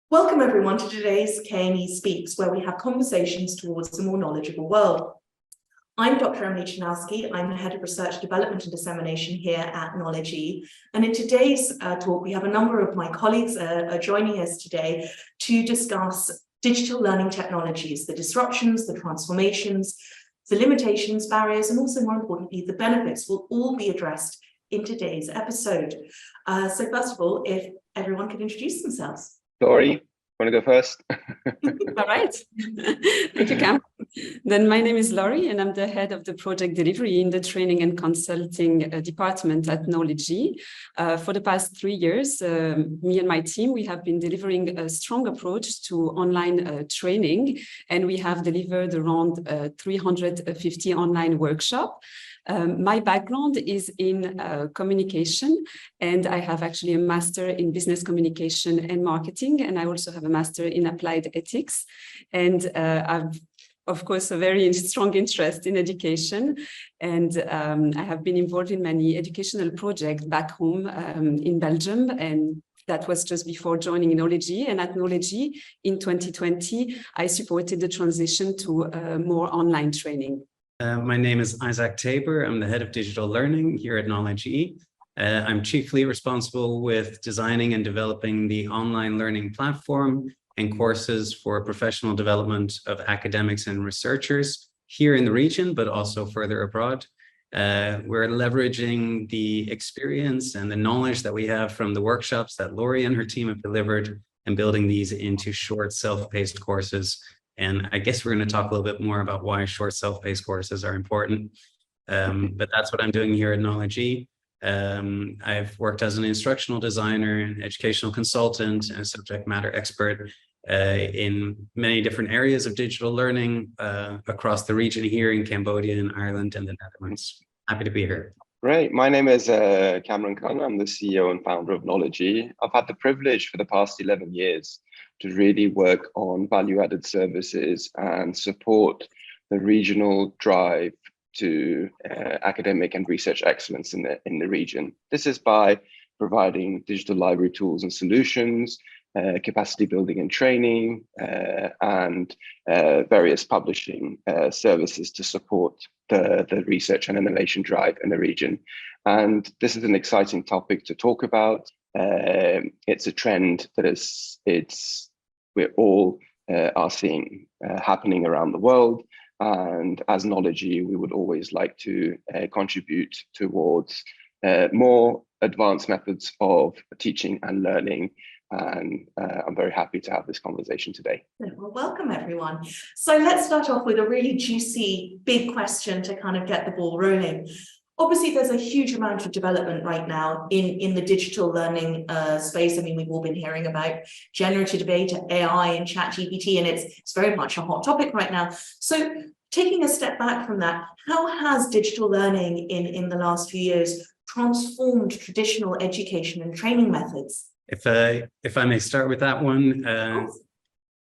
Welcome everyone to today's KNE Speaks, where we have conversations towards a more knowledgeable world. I'm Dr. Emily Choynowski. I'm the Head of Research Development and Dissemination here at Knowledge. And in today's talk, we have a number of my colleagues are joining us today to discuss digital learning technologies, the disruptions, the transformations, the limitations, barriers, and also more importantly, the benefits will all be addressed in today's episode. So first of all, if everyone could introduce themselves. Laurie, want to go first? All right. Thank you, Cam. Then my name is Laurie, and I'm the head of the project delivery in the training and consulting department at Knowledge. For the past 3 years, me and my team, we have been delivering a strong approach to online training, and we have delivered around 350 online workshops. My background is in communication, and I have actually a master in business communication and marketing, and I also have a master in applied ethics. And I've, of course, a very strong interest in education, and I have been involved in many educational projects back home in Belgium, and that was just before joining Knowledge. And at Knowledge in 2020, I supported the transition to more online training. My name is Isaac Tabor. I'm the head of digital learning here at Knowledge. I'm chiefly responsible with designing and developing the online learning platform and courses for professional development of academics and researchers here in the region, but also further abroad. We're leveraging the experience and the knowledge that we have from the workshops that Laurie and her team have delivered and building these into short self-paced courses. And I guess we're going to talk a little bit more about why short self-paced courses are important. But that's what I'm doing here at Knowledge. I've worked as an instructional designer, an educational consultant, and a subject matter expert in many different areas of digital learning across the region here in Cambodia, in Ireland, and the Netherlands. Happy to be here. Great. My name is Kamran. I'm the CEO and founder of Knowledge. I've had the privilege for the past 11 years to really work on value-added services and support the regional drive to academic and research excellence in the region. This is by providing digital library tools and solutions, capacity building and training, and various publishing services to support the research and innovation drive in the region. And this is an exciting topic to talk about. It's a trend that we're all are seeing happening around the world. And as Knowledge, we would always like to contribute towards more advanced methods of teaching and learning. And I'm very happy to have this conversation today. Well, welcome everyone. So let's start off with a really juicy, big question to kind of get the ball rolling. Obviously, there's a huge amount of development right now in the digital learning space. I mean, we've all been hearing about generative data, AI and ChatGPT, and it's very much a hot topic right now. So taking a step back from that, how has digital learning in the last few years transformed traditional education and training methods? If I may start with that one,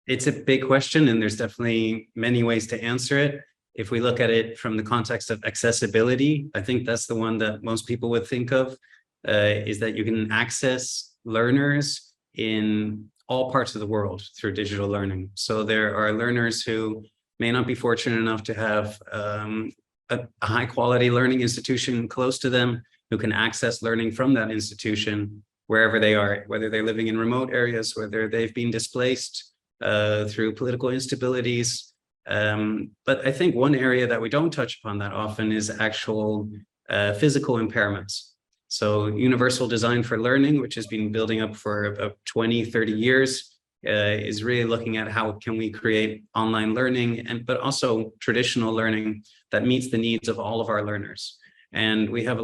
it's a big question, and there's definitely many ways to answer it. If we look at it from the context of accessibility, I think that's the one that most people would think of, is that you can access learners in all parts of the world through digital learning. So there are learners who may not be fortunate enough to have a high quality learning institution close to them, who can access learning from that institution wherever they are, whether they're living in remote areas, whether they've been displaced through political instabilities. But I think one area that we don't touch upon that often is actual physical impairments. So universal design for learning, which has been building up for about 20, 30 years, is really looking at how can we create online learning, but also traditional learning that meets the needs of all of our learners. And we have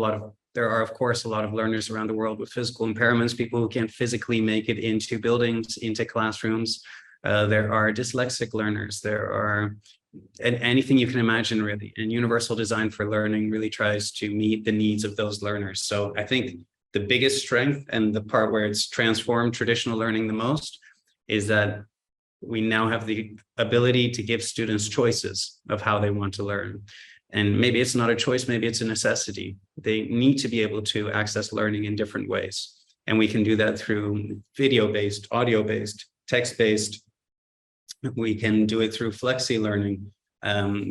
there are, of course, a lot of learners around the world with physical impairments, people who can't physically make it into buildings, into classrooms. There are dyslexic learners, there are anything you can imagine, really. And universal design for learning really tries to meet the needs of those learners. So I think the biggest strength, and the part where it's transformed traditional learning the most, is that we now have the ability to give students choices of how they want to learn. And maybe it's not a choice, maybe it's a necessity. They need to be able to access learning in different ways. And we can do that through video-based, audio-based, text-based. We can do it through flexi learning.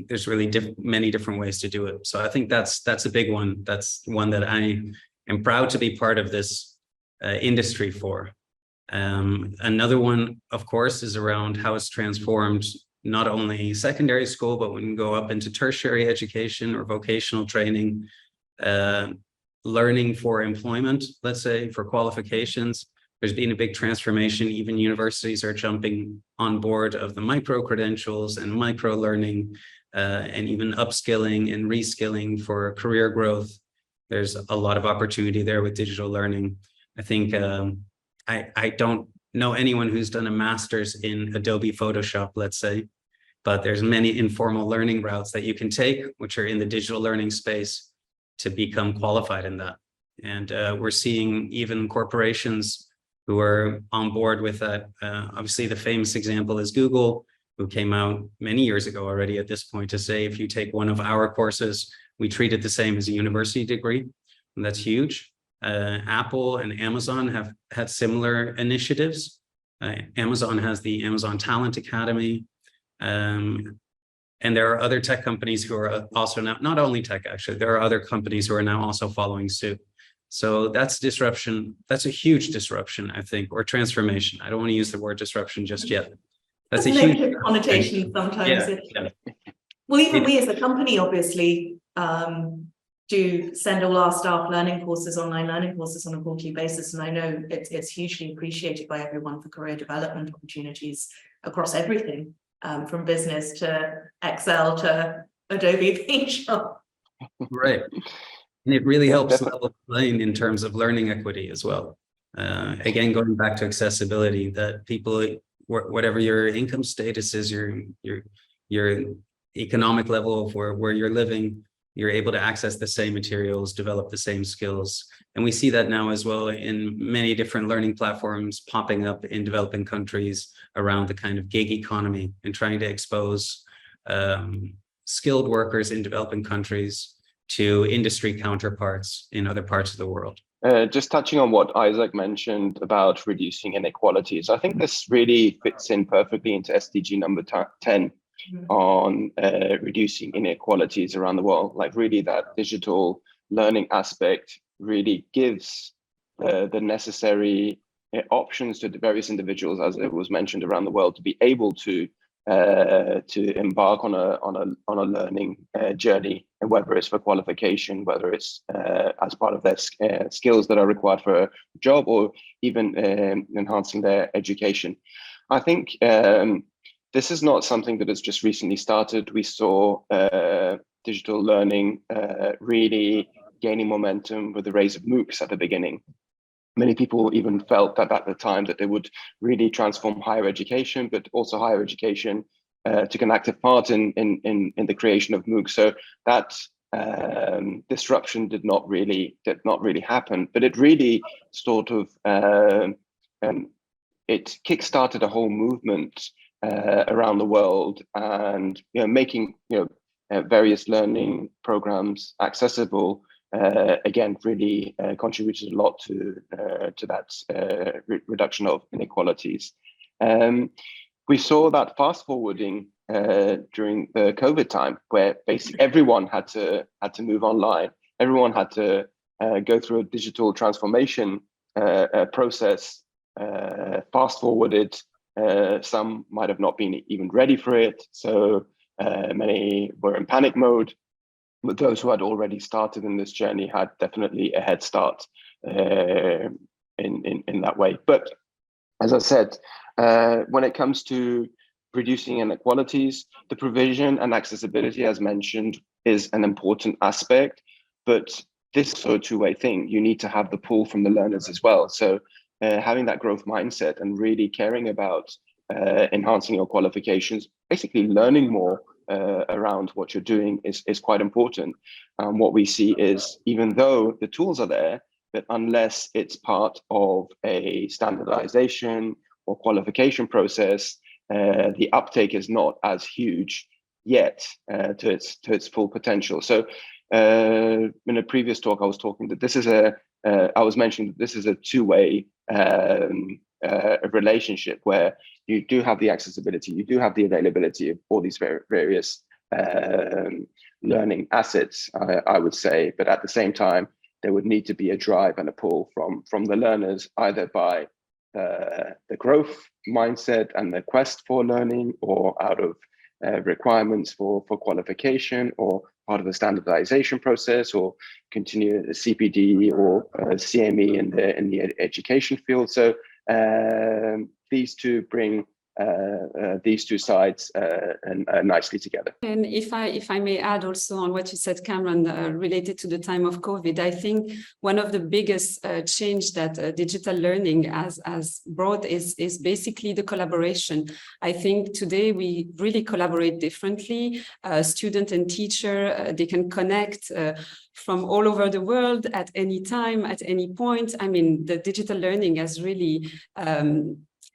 There's really many different ways to do it. So I think that's a big one. That's one that I am proud to be part of this industry for. Another one, of course, is around how it's transformed not only secondary school, but when you go up into tertiary education or vocational training, learning for employment, let's say, for qualifications. There's been a big transformation. Even universities are jumping on board of the micro credentials and micro learning, and even upskilling and reskilling for career growth. There's a lot of opportunity there with digital learning. I think I don't know anyone who's done a master's in Adobe Photoshop, let's say, but there's many informal learning routes that you can take, which are in the digital learning space, to become qualified in that. And we're seeing even corporations who are on board with that. Obviously, the famous example is Google, who came out many years ago already at this point to say, if you take one of our courses, we treat it the same as a university degree. And that's huge. Apple and Amazon have had similar initiatives. Amazon has the Amazon Talent Academy. And there are other tech companies who are also now, not only tech, actually, there are other companies who are now also following suit. So that's disruption. That's a huge disruption, I think, or transformation. I don't want to use the word disruption just yet. That's a huge connotation sometimes. Yeah. Well, even we as a company, obviously, do send all our staff online learning courses on a quarterly basis. And I know it's hugely appreciated by everyone for career development opportunities across everything, from business to Excel to Adobe Photoshop. Right. And it really helps level the playing in terms of learning equity as well. Again, going back to accessibility, that people, whatever your income status is, your economic level of where you're living, you're able to access the same materials, develop the same skills. And we see that now as well in many different learning platforms popping up in developing countries around the kind of gig economy and trying to expose skilled workers in developing countries to industry counterparts in other parts of the world. Just touching on what Isaac mentioned about reducing inequalities, I think this really fits in perfectly into SDG number 10 on reducing inequalities around the world. Like really that digital learning aspect really gives the necessary options to the various individuals, as it was mentioned, around the world to be able to embark on a learning journey, and whether it's for qualification, whether it's as part of their skills that are required for a job, or even enhancing their education. I think this is not something that has just recently started. We saw digital learning really gaining momentum with the rise of MOOCs at the beginning. Many people even felt that at the time that they would really transform higher education, but also higher education took an active part in the creation of MOOCs. So that disruption did not really happen, but it really sort of it kickstarted a whole movement around the world, and making various learning programs accessible. Again, really contributed a lot to that reduction of inequalities. We saw that fast forwarding during the COVID time, where basically everyone had to move online. Everyone had to go through a digital transformation process, fast forwarded. Some might have not been even ready for it, so many were in panic mode. But those who had already started in this journey had definitely a head start in that way. But as I said, when it comes to reducing inequalities, the provision and accessibility, as mentioned, is an important aspect. But this is also a two-way thing. You need to have the pull from the learners as well. So having that growth mindset and really caring about enhancing your qualifications, basically learning more around what you're doing is quite important. What we see is, even though the tools are there, but unless it's part of a standardization or qualification process, the uptake is not as huge yet to its full potential. So in a previous talk, I was talking that this is I was mentioning that this is a two-way a relationship where you do have the accessibility, you do have the availability of all these various learning assets, I would say, but at the same time, there would need to be a drive and a pull from the learners, either by the growth mindset and the quest for learning, or out of requirements for qualification, or part of the standardization process, or continue the CPD or CME in the education field. So these two bring these two sides nicely together. And if I may add also on what you said, Kamran, related to the time of COVID, I think one of the biggest change that digital learning has brought is basically the collaboration. I think today we really collaborate differently. Student and teacher, they can connect from all over the world at any time, at any point. I mean, the digital learning has really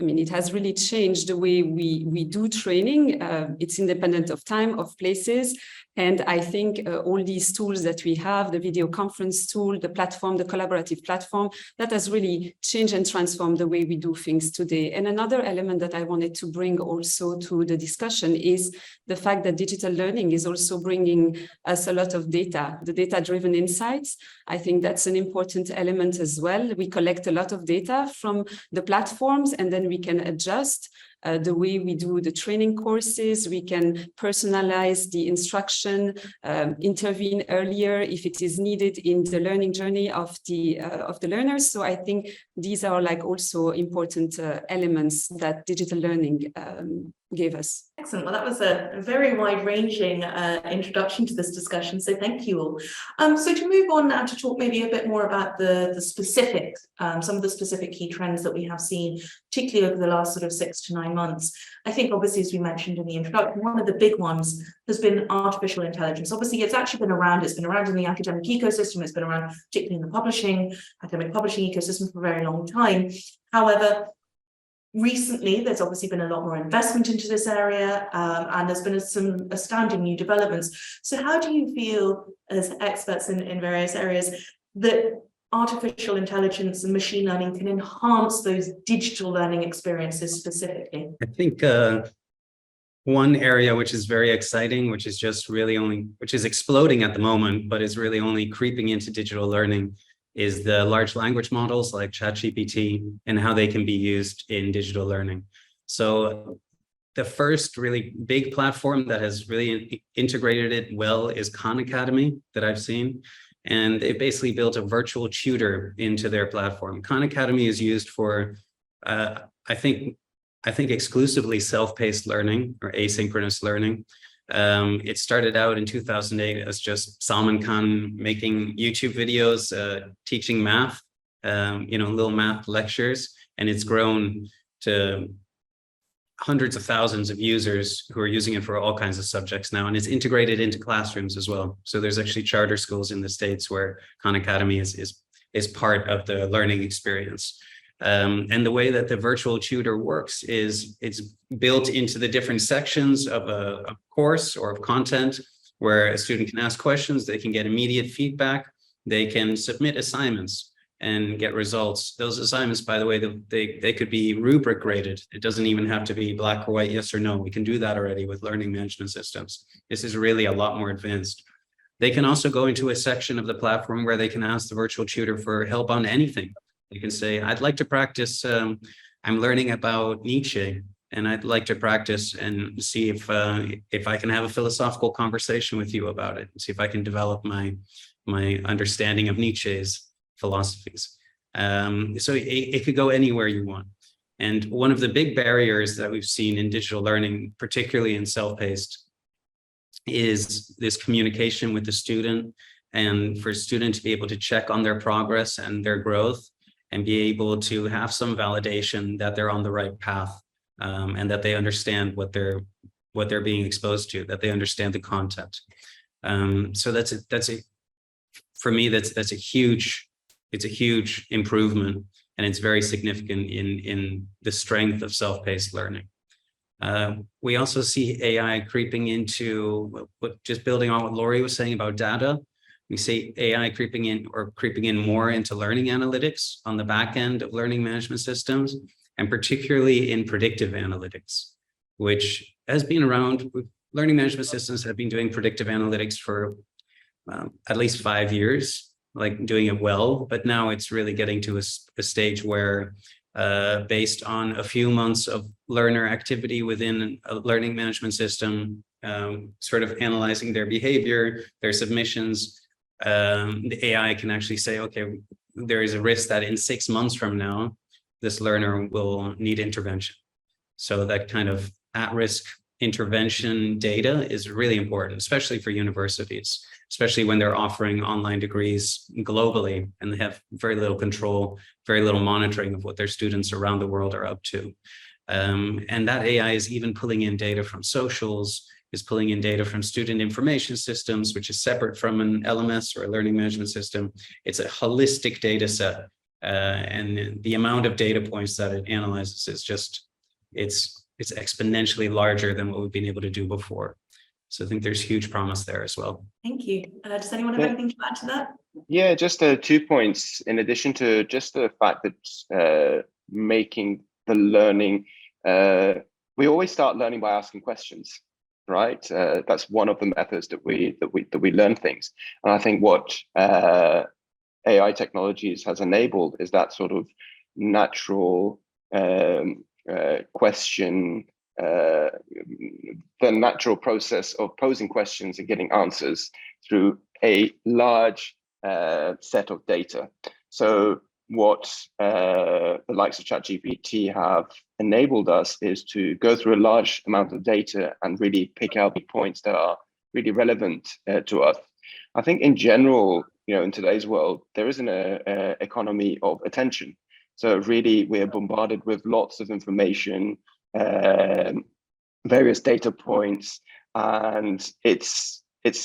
it has really changed the way we do training. It's independent of time, of places. And I think all these tools that we have, the video conference tool, the platform, the collaborative platform, that has really changed and transformed the way we do things today. And another element that I wanted to bring also to the discussion is the fact that digital learning is also bringing us a lot of data, the data-driven insights. I think that's an important element as well. We collect a lot of data from the platforms, and then we can adjust the way we do the training courses. We can personalize the instruction, intervene earlier if it is needed in the learning journey of the learners. So I think these are like also important elements that digital learning gave us. Excellent. Well, that was a very wide-ranging introduction to this discussion, so thank you all. So to move on now to talk maybe a bit more about the specific, some of the specific key trends that we have seen, particularly over the last sort of 6 to 9 months. I think obviously, as we mentioned in the introduction, one of the big ones has been artificial intelligence. Obviously, it's actually been around, it's been around in the academic ecosystem, it's been around particularly in the academic publishing ecosystem for a very long time. However, recently, there's obviously been a lot more investment into this area, and there's been some astounding new developments. So how do you feel, as experts in various areas, that artificial intelligence and machine learning can enhance those digital learning experiences specifically? I think one area which is very exciting, which is exploding at the moment, but is really only creeping into digital learning, is the large language models like ChatGPT and how they can be used in digital learning. So the first really big platform that has really integrated it well is Khan Academy that I've seen. And they basically built a virtual tutor into their platform. Khan Academy is used for, I think exclusively self-paced learning or asynchronous learning. It started out in 2008 as just Salman Khan making YouTube videos, teaching math, little math lectures, and it's grown to hundreds of thousands of users who are using it for all kinds of subjects now, and it's integrated into classrooms as well. So there's actually charter schools in the States where Khan Academy is part of the learning experience. And the way that the virtual tutor works is it's built into the different sections of a course or of content where a student can ask questions, they can get immediate feedback, they can submit assignments and get results. Those assignments, by the way, they could be rubric graded. It doesn't even have to be black or white, yes or no. We can do that already with learning management systems. This is really a lot more advanced. They can also go into a section of the platform where they can ask the virtual tutor for help on anything. You can say, I'd like to practice, I'm learning about Nietzsche, and I'd like to practice and see if I can have a philosophical conversation with you about it, and see if I can develop my understanding of Nietzsche's philosophies. So it could go anywhere you want. And one of the big barriers that we've seen in digital learning, particularly in self-paced, is this communication with the student, and for a student to be able to check on their progress and their growth, and be able to have some validation that they're on the right path, and that they understand what they're being exposed to, that they understand the content. So for me, that's a huge improvement, and it's very significant in the strength of self-paced learning. We also see AI creeping into, just building on what Laurie was saying about data. We see AI creeping in more into learning analytics on the back end of learning management systems. and particularly in predictive analytics, which has been around. Learning management systems have been doing predictive analytics for at least 5 years, like doing it well, but now it's really getting to a stage where based on a few months of learner activity within a learning management system, sort of analyzing their behavior, their submissions, the AI can actually say, okay, there is a risk that in 6 months from now, this learner will need intervention. So that kind of at-risk intervention data is really important, especially for universities, especially when they're offering online degrees globally and they have very little control, very little monitoring of what their students around the world are up to. And that AI is even pulling in data from socials, is pulling in data from student information systems, which is separate from an LMS or a learning management system. It's a holistic data set. And the amount of data points that it analyzes is just, it's exponentially larger than what we've been able to do before. So I think there's huge promise there as well. Thank you. Does anyone have anything to add to that? Yeah, just 2 points in addition to just the fact that making the learning, we always start learning by asking questions, right? That's one of the methods that we learn things. And I think what AI technologies has enabled is that sort of natural question, the natural process of posing questions and getting answers through a large set of data. So what the likes of ChatGPT have enabled us is to go through a large amount of data and really pick out the points that are really relevant to us. I think in general, in today's world, there is an economy of attention. So really, we're bombarded with lots of information, various data points, and it's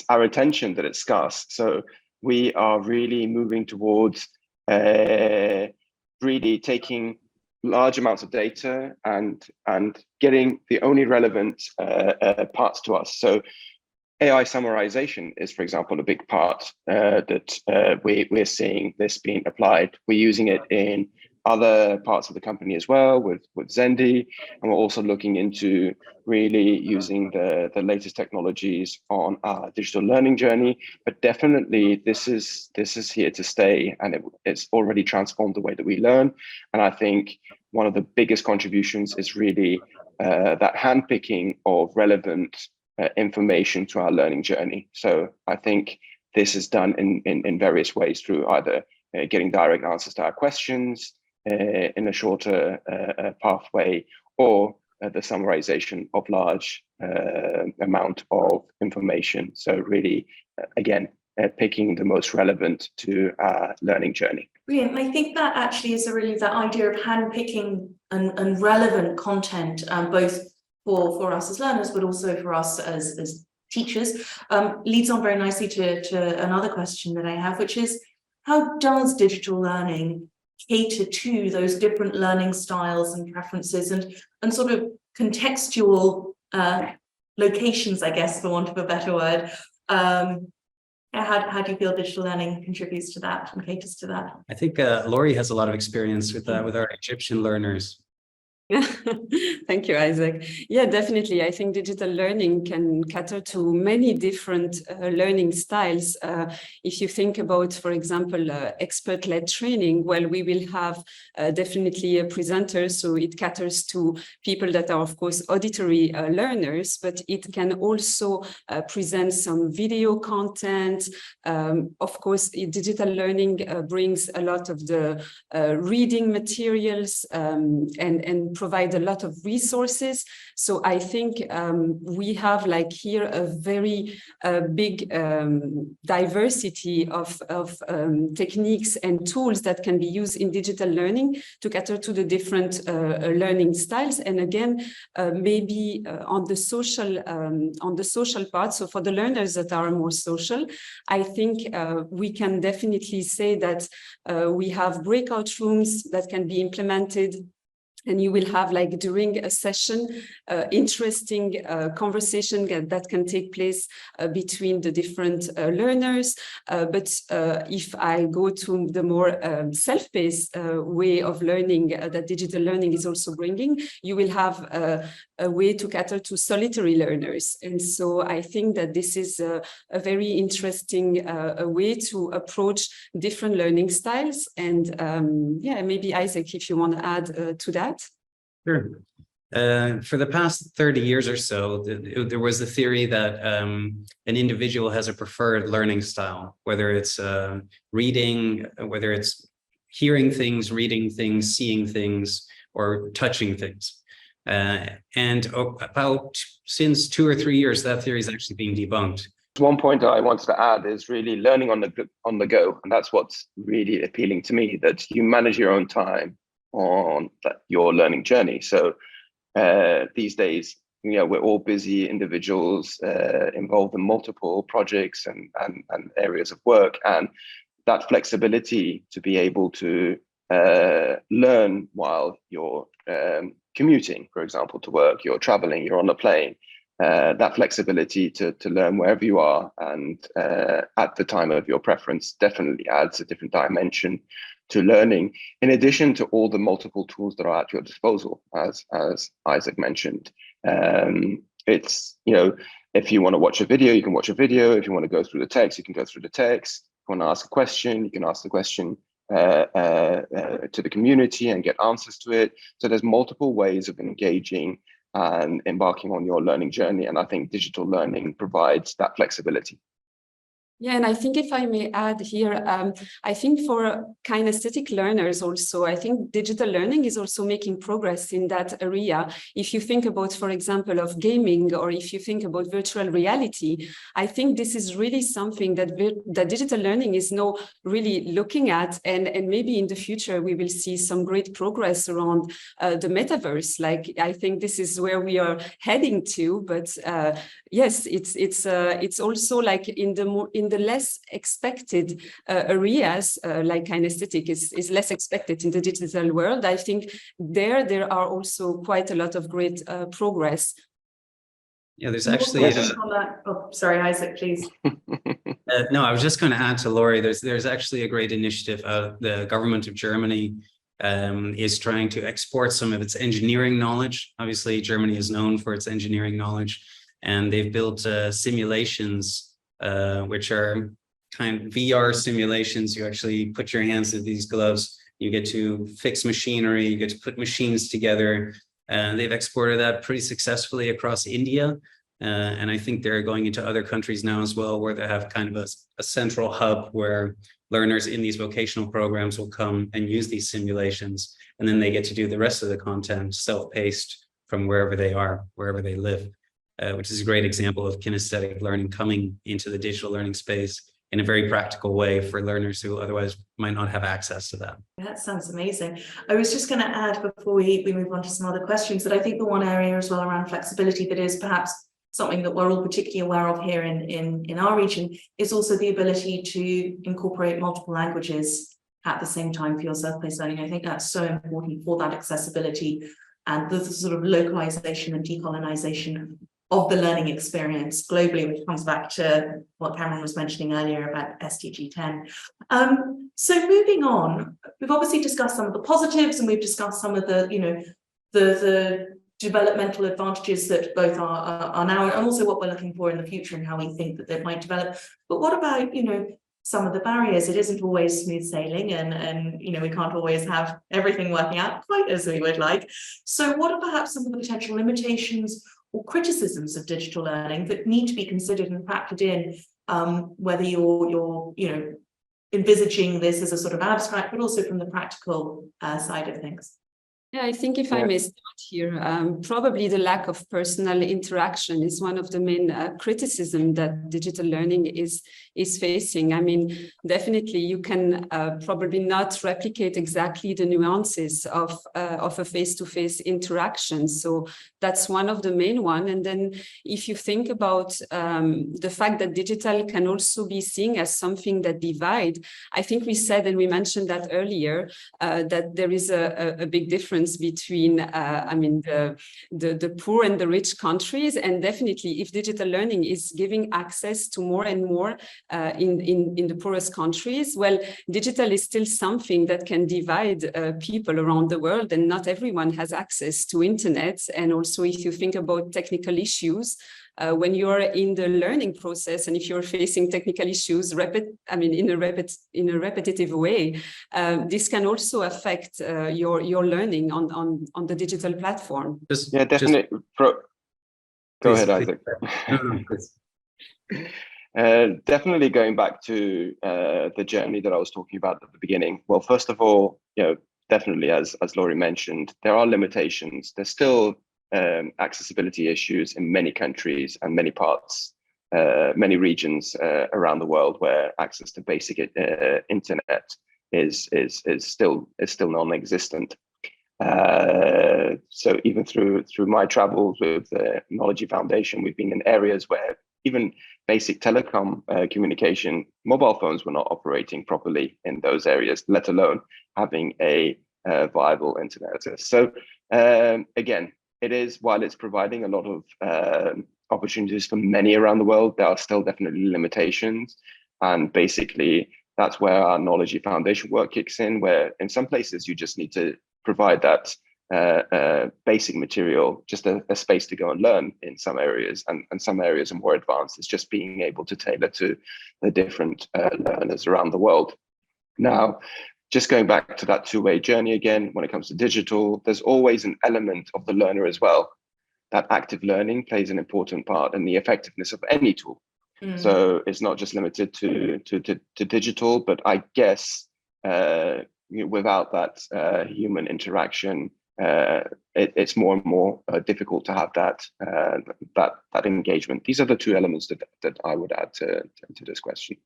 our attention that is scarce. So we are really moving towards really taking large amounts of data and getting the only relevant parts to us. So AI summarization is, for example, a big part that we're seeing this being applied. We're using it in other parts of the company as well with Zendi, and we're also looking into really using the latest technologies on our digital learning journey. But definitely this is here to stay, and it's already transformed the way that we learn. And I think one of the biggest contributions is really that handpicking of relevant information to our learning journey. So I think this is done in various ways through either getting direct answers to our questions in a shorter pathway, or the summarization of large amount of information. So really, again, picking the most relevant to our learning journey. Brilliant. I think that actually is that idea of handpicking and relevant content, both for us as learners, but also for us as teachers, leads on very nicely to another question that I have, which is, how does digital learning cater to those different learning styles and preferences and sort of contextual locations, I guess, for want of a better word? How do you feel digital learning contributes to that and caters to that? I think Laurie has a lot of experience with that, with our Egyptian learners. Thank you, Isaac. Yeah, definitely. I think digital learning can cater to many different learning styles. If you think about, for example, expert-led training, well, we will have definitely a presenter, so it caters to people that are, of course, auditory learners, but it can also present some video content. Of course, digital learning brings a lot of the reading materials and provide a lot of resources. So I think we have like here a very big diversity of techniques and tools that can be used in digital learning to cater to the different learning styles. And again, maybe on the social part. So for the learners that are more social, I think we can definitely say that we have breakout rooms that can be implemented And you will have, like, during a session, interesting conversation that can take place between the different learners. But if I go to the more self-paced way of learning that digital learning is also bringing, you will have a way to cater to solitary learners. And so I think that this is a very interesting way to approach different learning styles. And yeah, maybe Isaac, if you want to add to that. Sure. For the past 30 years or so, there was the theory that an individual has a preferred learning style, whether it's reading, whether it's hearing things, reading things, seeing things, or touching things. And about since 2 or 3 years, that theory is actually being debunked. One point I wanted to add is really learning on the go, and that's what's really appealing to me, that you manage your own time on your learning journey. So these days, we're all busy individuals involved in multiple projects and areas of work, and that flexibility to be able to learn while you're commuting, for example, to work, you're traveling, you're on a plane, that flexibility to learn wherever you are and at the time of your preference definitely adds a different dimension to learning, in addition to all the multiple tools that are at your disposal, as Isaac mentioned. It's, if you want to watch a video, you can watch a video. If you want to go through the text, you can go through the text. If you want to ask a question, you can ask the question to the community and get answers to it. So there's multiple ways of engaging and embarking on your learning journey. And I think digital learning provides that flexibility. Yeah, and I think if I may add here, I think for kinesthetic learners also, I think digital learning is also making progress in that area. If you think about, for example, of gaming, or if you think about virtual reality, I think this is really something that digital learning is now really looking at, and maybe in the future we will see some great progress around the metaverse. Like, I think this is where we are heading to, but yes, it's also like in the less expected areas, like kinesthetic is less expected in the digital world. I think there are also quite a lot of great progress. Yeah, there's actually. Oh, sorry, Isaac, please. No, I was just going to add to Laurie. There's actually a great initiative. The government of Germany is trying to export some of its engineering knowledge. Obviously, Germany is known for its engineering knowledge, and they've built simulations, which are kind of VR simulations. You actually put your hands in these gloves, you get to fix machinery, you get to put machines together, and they've exported that pretty successfully across India. And I think they're going into other countries now as well, where they have kind of a central hub where learners in these vocational programs will come and use these simulations, and then they get to do the rest of the content self-paced from wherever they are, wherever they live. Which is a great example of kinesthetic learning coming into the digital learning space in a very practical way for learners who otherwise might not have access to that. That sounds amazing. I was just going to add before we move on to some other questions that I think the one area as well around flexibility that is perhaps something that we're all particularly aware of here in our region is also the ability to incorporate multiple languages at the same time for your self-paced learning. I think that's so important for that accessibility and the sort of localization and decolonization of the learning experience globally, which comes back to what Kamran was mentioning earlier about SDG 10. So moving on, we've obviously discussed some of the positives and we've discussed some of the, the developmental advantages that both are now and also what we're looking for in the future and how we think that they might develop. But what about, some of the barriers? It isn't always smooth sailing and we can't always have everything working out quite as we would like. So what are perhaps some of the potential limitations or criticisms of digital learning that need to be considered and factored in, whether you're envisaging this as a sort of abstract, but also from the practical side of things? Yeah, I think if I may start here, probably the lack of personal interaction is one of the main criticism that digital learning is facing. I mean, definitely you can probably not replicate exactly the nuances of a face-to-face interaction. So that's one of the main one. And then if you think about the fact that digital can also be seen as something that divide, I think we said, and we mentioned that earlier, that there is a big difference difference between, the poor and the rich countries. And definitely, if digital learning is giving access to more and more in the poorest countries, well, digital is still something that can divide people around the world, and not everyone has access to internet. And also, if you think about technical issues, when you're in the learning process, and if you're facing technical issues, in a repetitive way, this can also affect your learning on the digital platform. Yeah, definitely. Go ahead, Isaac. No, please. Definitely going back to the journey that I was talking about at the beginning. Well, first of all, definitely, as Laurie mentioned, there are limitations. There's still accessibility issues in many countries and many parts, many regions around the world where access to basic internet is still non-existent. So even through my travels with the Knowledge Foundation, we've been in areas where even basic telecom communication, mobile phones were not operating properly in those areas, let alone having a viable internet access. So again, it is, while it's providing a lot of opportunities for many around the world, there are still definitely limitations. And basically, that's where our Knowledge Foundation work kicks in, where in some places you just need to provide that basic material, just a space to go and learn in some areas, and some areas are more advanced. It's just being able to tailor to the different learners around the world. Now, just going back to that two-way journey again, when it comes to digital, there's always an element of the learner as well. That active learning plays an important part in the effectiveness of any tool. So it's not just limited to digital, but I guess without that human interaction, it's more and more difficult to have that engagement. These are the two elements that I would add to this question.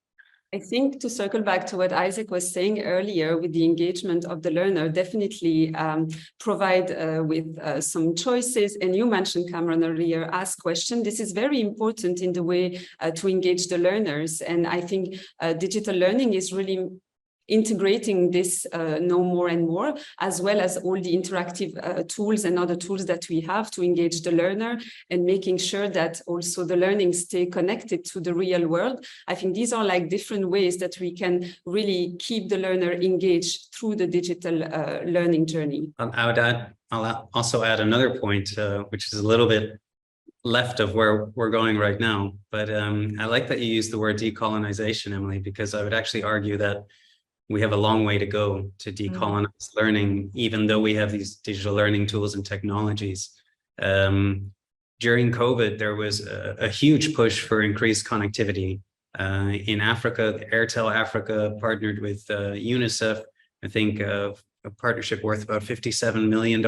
I think, to circle back to what Isaac was saying earlier, with the engagement of the learner, definitely provide with some choices. And you mentioned, Kamran, earlier, ask questions. This is very important in the way to engage the learners. And I think digital learning is really integrating this more and more, as well as all the interactive tools and other tools that we have to engage the learner, and making sure that also the learning stay connected to the real world. I think these are like different ways that we can really keep the learner engaged through the digital learning journey. I'll also add another point, which is a little bit left of where we're going right now. But I like that you use the word decolonization, Emily, because I would actually argue that we have a long way to go to decolonize learning, even though we have these digital learning tools and technologies. During COVID, there was a huge push for increased connectivity. In Africa, Airtel Africa partnered with UNICEF, I think a partnership worth about $57 million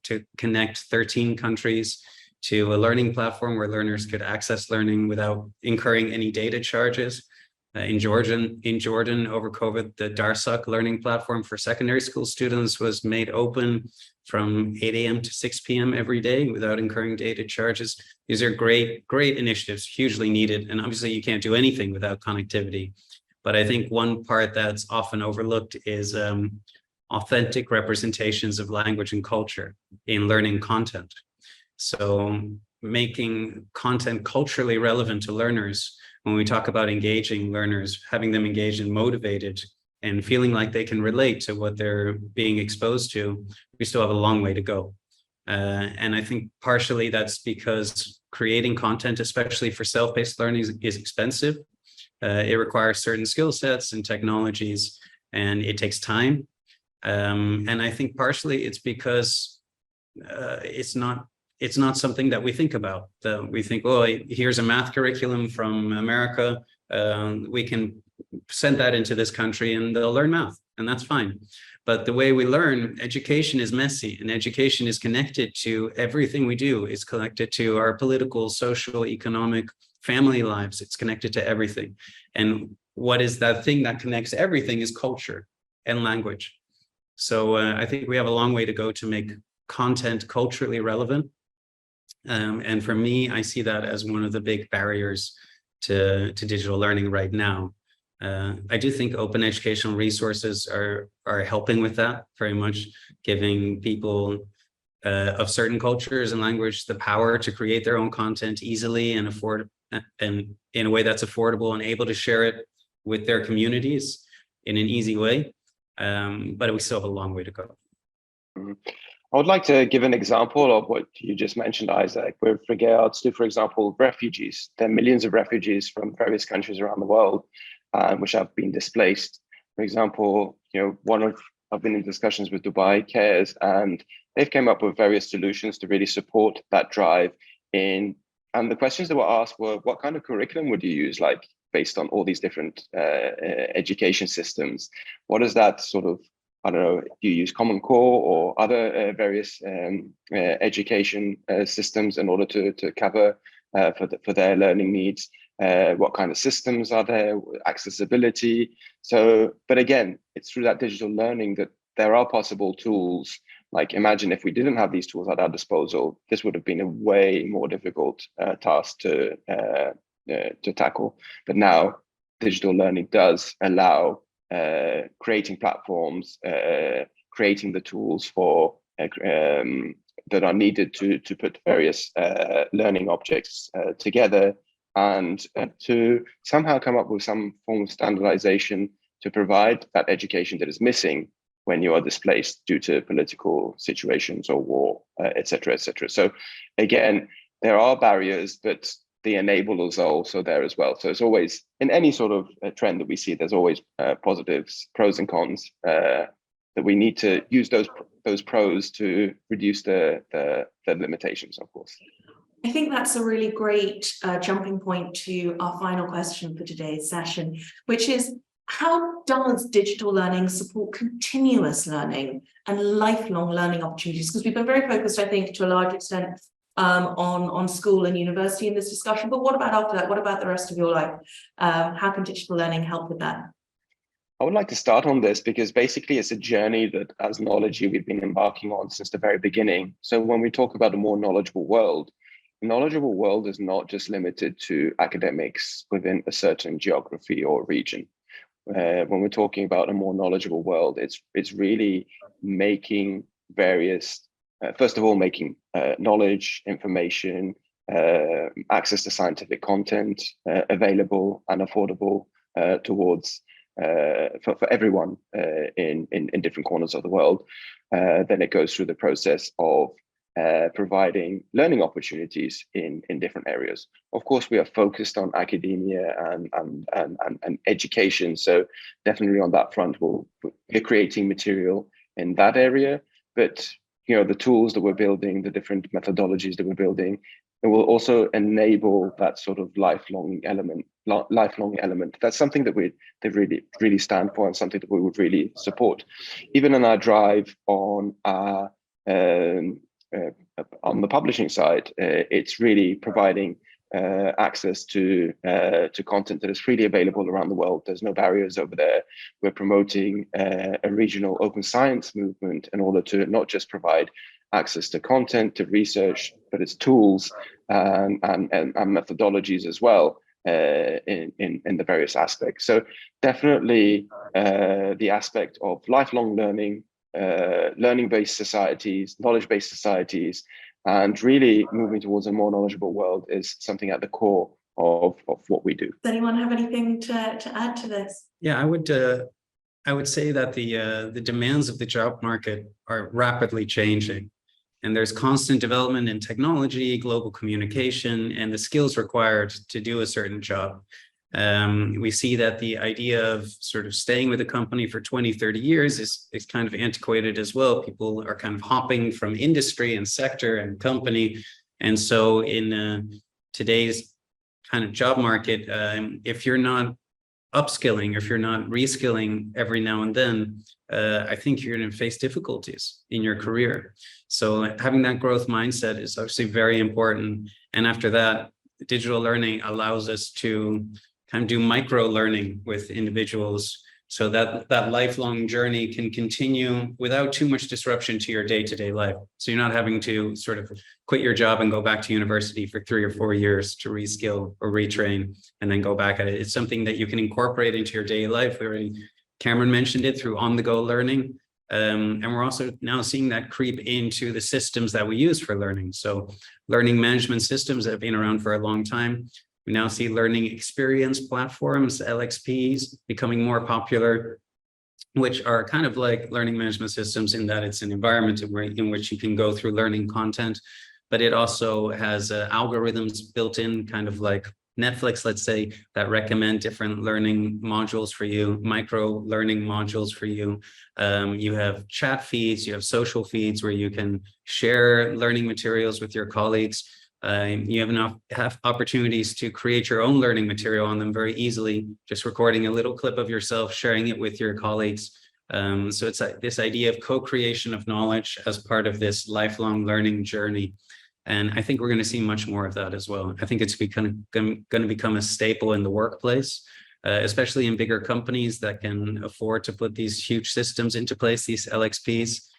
to connect 13 countries to a learning platform where learners could access learning without incurring any data charges. In Jordan, over COVID, the Darsak learning platform for secondary school students was made open from 8 a.m. to 6 p.m. every day without incurring data charges. These are great initiatives, hugely needed. And obviously you can't do anything without connectivity. But I think one part that's often overlooked is authentic representations of language and culture in learning content. So making content culturally relevant to learners. When we talk about engaging learners, having them engaged and motivated and feeling like they can relate to what they're being exposed to, we still have a long way to go. And I think partially that's because creating content, especially for self-paced learning, is expensive. It requires certain skill sets and technologies, and it takes time. And I think partially it's because it's not something that we think about. We think, oh, here's a math curriculum from America. We can send that into this country and they'll learn math, and that's fine. But the way we learn, education is messy, and education is connected to everything we do. It's connected to our political, social, economic, family lives. It's connected to everything. And what is that thing that connects everything is culture and language. So I think we have a long way to go to make content culturally relevant. And for me, I see that as one of the big barriers to digital learning right now. I do think open educational resources are helping with that very much, giving people of certain cultures and language the power to create their own content easily and and in a way that's affordable and able to share it with their communities in an easy way. But we still have a long way to go. I would like to give an example of what you just mentioned, Isaac, with regards to, for example, refugees. There are millions of refugees from various countries around the world, which have been displaced. For example, I've been in discussions with Dubai Cares, and they've come up with various solutions to really support that drive and the questions that were asked were, what kind of curriculum would you use, like based on all these different education systems? What is that sort of, I don't know, do you use Common Core or other various education systems in order to cover for their learning needs? What kind of systems are there, accessibility? So, but again, it's through that digital learning that there are possible tools. Like imagine if we didn't have these tools at our disposal, this would have been a way more difficult task to tackle. But now digital learning does allow creating platforms, creating the tools for that are needed to put various learning objects together and to somehow come up with some form of standardization to provide that education that is missing when you are displaced due to political situations or war, et cetera, et cetera. So again, there are barriers, but the enablers are also there as well. So it's always, in any sort of trend that we see, there's always positives, pros and cons, that we need to use those pros to reduce the limitations, of course. I think that's a really great jumping point to our final question for today's session, which is, how does digital learning support continuous learning and lifelong learning opportunities? Because we've been very focused, I think, to a large extent on school and university in this discussion, but what about after that? What about the rest of your life? How can digital learning help with that? I would like to start on this because basically it's a journey that as Knowledgy we've been embarking on since the very beginning. So when we talk about a more knowledgeable world is not just limited to academics within a certain geography or region. When we're talking about a more knowledgeable world, it's really making various, first of all, making knowledge, information, access to scientific content available and affordable towards for everyone in different corners of the world. Then it goes through the process of providing learning opportunities in different areas. Of course, we are focused on academia and education. So definitely on that front, we're creating material in that area. But the tools that we're building, the different methodologies that we're building, it will also enable that sort of lifelong element. That's something that they really stand for and something that we would really support. Even in our drive on our on the publishing side, it's really providing access to content that is freely available around the world. There's no barriers over there. We're promoting a regional open science movement in order to not just provide access to content, to research, but it's tools and methodologies as well in the various aspects. So definitely the aspect of lifelong learning, learning-based societies, knowledge-based societies, and really moving towards a more knowledgeable world is something at the core of what we do. Does anyone have anything to add to this? Yeah, I would say that the demands of the job market are rapidly changing, and there's constant development in technology, global communication, and the skills required to do a certain job. We see that the idea of sort of staying with a company for 20, 30 years is kind of antiquated as well. People are kind of hopping from industry and sector and company. And so in today's kind of job market, if you're not upskilling, or if you're not reskilling every now and then, I think you're going to face difficulties in your career. So having that growth mindset is obviously very important. And after that, digital learning allows us to kind of do micro learning with individuals so that lifelong journey can continue without too much disruption to your day-to-day life. So you're not having to sort of quit your job and go back to university for 3 or 4 years to reskill or retrain and then go back at it. It's something that you can incorporate into your daily life. Kamran mentioned it through on-the-go learning. And we're also now seeing that creep into the systems that we use for learning. So learning management systems that have been around for a long time. We now see learning experience platforms, LXPs, becoming more popular, which are kind of like learning management systems in that it's an environment in which you can go through learning content, but it also has algorithms built in, kind of like Netflix, let's say, that recommend different learning modules for you, micro learning modules for you. You have chat feeds, you have social feeds where you can share learning materials with your colleagues. You have opportunities to create your own learning material on them very easily, just recording a little clip of yourself, sharing it with your colleagues. So it's like this idea of co-creation of knowledge as part of this lifelong learning journey. And I think we're going to see much more of that as well. I think it's going to become a staple in the workplace, especially in bigger companies that can afford to put these huge systems into place, these LXPs.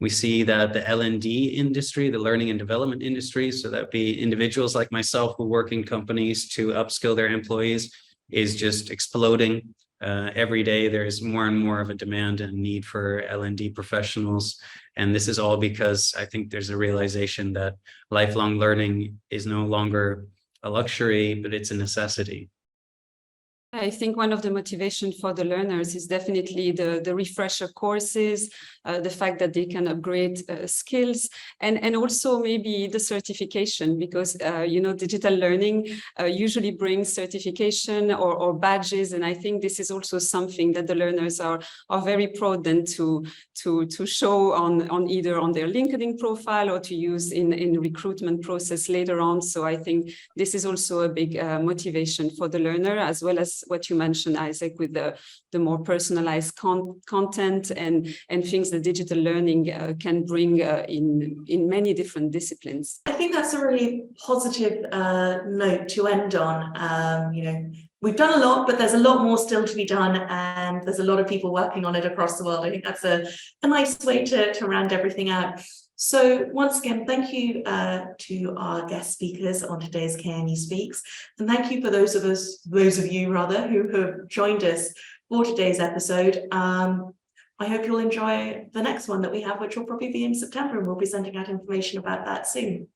We see that the L&D industry, the learning and development industry, so that be individuals like myself who work in companies to upskill their employees, is just exploding. Every day there's more and more of a demand and need for L&D professionals. And this is all because I think there's a realization that lifelong learning is no longer a luxury, but it's a necessity. I think one of the motivation for the learners is definitely the refresher courses, the fact that they can upgrade skills, and also maybe the certification, because digital learning usually brings certification or badges, and I think this is also something that the learners are very proud then to show on either on their LinkedIn profile or to use in recruitment process later on. So I think this is also a big motivation for the learner, as well as what you mentioned, Isaac, with the more personalized content and things that digital learning can bring in many different disciplines. I think that's a really positive note to end on. We've done a lot, but there's a lot more still to be done, and there's a lot of people working on it across the world. I think that's a nice way to round everything out. So once again, thank you to our guest speakers on today's KNE Speaks, and thank you for those of you who have joined us for today's episode. I hope you'll enjoy the next one that we have, which will probably be in September, and we'll be sending out information about that soon.